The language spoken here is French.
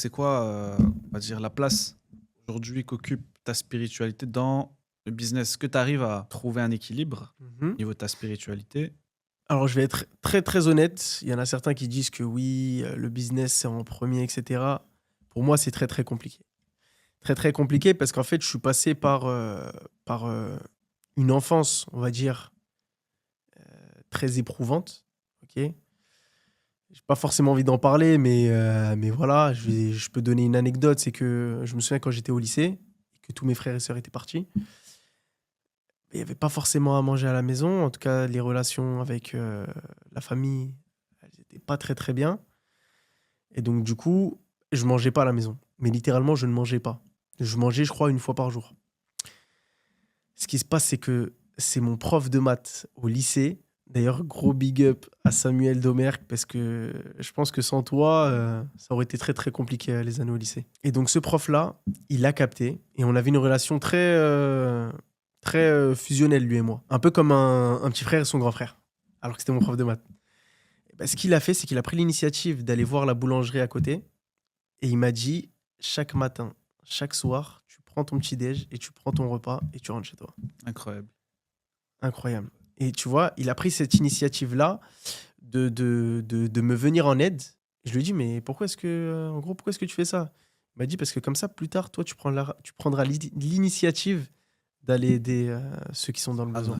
c'est quoi, on va dire, la place aujourd'hui qu'occupe ta spiritualité dans le business? Est-ce que tu arrives à trouver un équilibre Mmh. au niveau de ta spiritualité? Alors je vais être très, très honnête. Il y en a certains qui disent que oui, le business c'est en premier, et cetera. Pour moi, c'est très, très compliqué. Très, très compliqué parce qu'en fait, je suis passé par une enfance, on va dire, très éprouvante, OK? J'ai pas forcément envie d'en parler, mais voilà, je peux donner une anecdote. C'est que je me souviens quand j'étais au lycée et que tous mes frères et sœurs étaient partis, il y avait pas forcément à manger à la maison. En tout cas, les relations avec, la famille, elles étaient pas très, très bien et donc du coup, je mangeais pas à la maison. Mais littéralement, je ne mangeais pas. Je mangeais, je crois, une fois par jour. Ce qui se passe, c'est que c'est mon prof de maths au lycée. D'ailleurs, gros big up à Samuel Domergue parce que je pense que sans toi, ça aurait été très, très compliqué, les années au lycée. Et donc ce prof-là, il a capté et on avait une relation très, très, fusionnelle, lui et moi. Un peu comme un petit frère et son grand frère, alors que c'était mon prof de maths. Et bah, ce qu'il a fait, c'est qu'il a pris l'initiative d'aller voir la boulangerie à côté et il m'a dit: «Chaque matin, chaque soir, tu prends ton petit déj et tu prends ton repas et tu rentres chez toi». Incroyable. Incroyable. Et tu vois, il a pris cette initiative-là de me venir en aide. Je lui ai dit: «Mais pourquoi est-ce que, en gros, pourquoi est-ce que tu fais ça?» Il m'a dit: «Parce que comme ça, plus tard, toi, tu prendras l'initiative d'aller aider, ceux qui sont dans le Ah besoin».